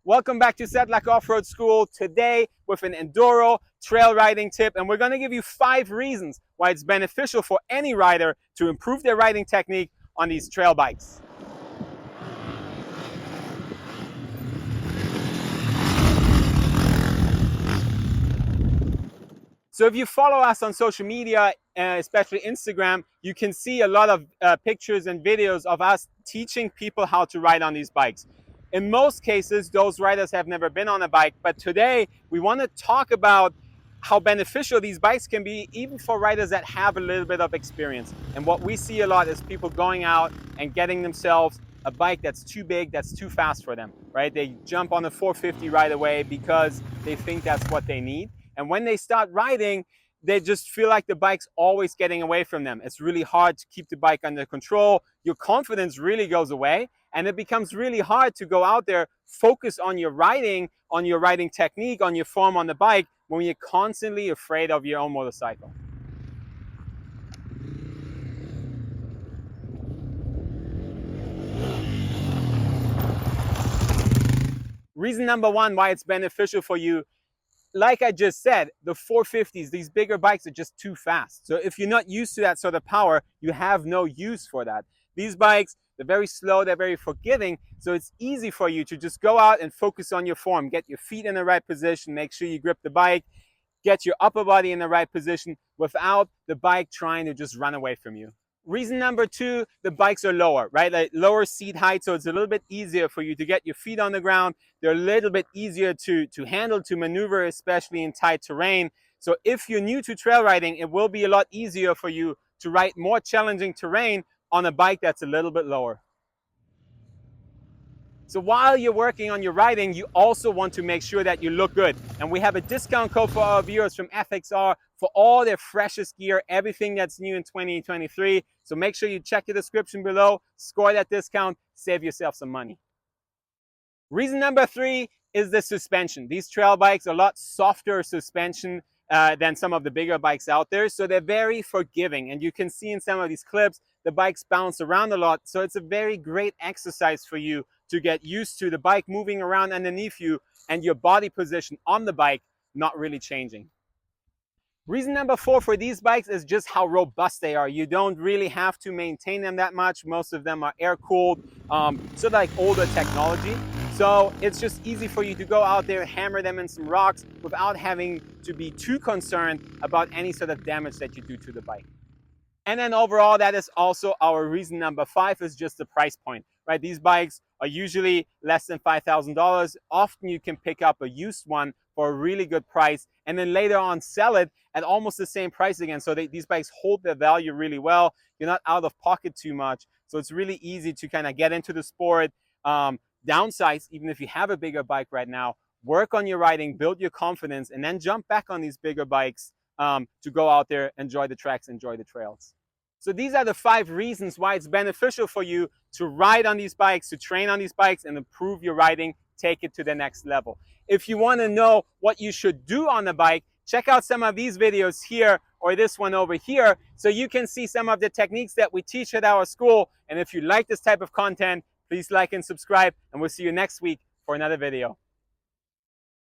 Welcome back to Set Like Off-Road School. Today with an Enduro trail riding tip, and we're going to give you 5 reasons why it's beneficial for any rider to improve their riding technique on these trail bikes. So if you follow us on social media, especially Instagram, you can see a lot of pictures and videos of us teaching people how to ride on these bikes. In most cases, those riders have never been on a bike, but today we want to talk about how beneficial these bikes can be even for riders that have a little bit of experience. And what we see a lot is people going out and getting themselves a bike that's too big, that's too fast for them, right? They jump on a 450 right away because they think that's what they need. And when they start riding, they just feel like the bike's always getting away from them. It's really hard to keep the bike under control. Your confidence really goes away, and it becomes really hard to go out there, focus on your riding technique, on your form on the bike, when you're constantly afraid of your own motorcycle. Reason number 1 why it's beneficial for you, like I just said, the 450s, these bigger bikes are just too fast. So if you're not used to that sort of power, you have no use for that. These bikes, they're very slow, they're very forgiving, so it's easy for you to just go out and focus on your form, get your feet in the right position, make sure you grip the bike, get your upper body in the right position without the bike trying to just run away from you. Reason number 2, the bikes are lower, right? Like lower seat height, so it's a little bit easier for you to get your feet on the ground. They're a little bit easier to handle, to maneuver, especially in tight terrain. So if you're new to trail riding, it will be a lot easier for you to ride more challenging terrain on a bike that's a little bit lower. So while you're working on your riding, you also want to make sure that you look good. And we have a discount code for our viewers from FXR for all their freshest gear, everything that's new in 2023. So make sure you check the description below, score that discount, save yourself some money. Reason number 3 is the suspension. These trail bikes are a lot softer suspension than some of the bigger bikes out there. So they're very forgiving. And you can see in some of these clips, the bikes bounce around a lot. So it's a very great exercise for you to get used to the bike moving around underneath you and your body position on the bike not really changing. Reason number 4 for these bikes is just how robust they are. You don't really have to maintain them that much. Most of them are air-cooled, so like older technology. So it's just easy for you to go out there, hammer them in some rocks without having to be too concerned about any sort of damage that you do to the bike. And then overall, that is also our reason number 5 is just the price point, right? These bikes are usually less than $5,000. Often you can pick up a used one for a really good price and then later on sell it at almost the same price again. So these bikes hold their value really well. You're not out of pocket too much. So it's really easy to kind of get into the sport, downsize, even if you have a bigger bike right now, work on your riding, build your confidence, and then jump back on these bigger bikes to go out there, enjoy the tracks, enjoy the trails. So these are the 5 reasons why it's beneficial for you to ride on these bikes, to train on these bikes, and improve your riding, take it to the next level. If you want to know what you should do on the bike, check out some of these videos here or this one over here so you can see some of the techniques that we teach at our school. And if you like this type of content, please like and subscribe, and we'll see you next week for another video.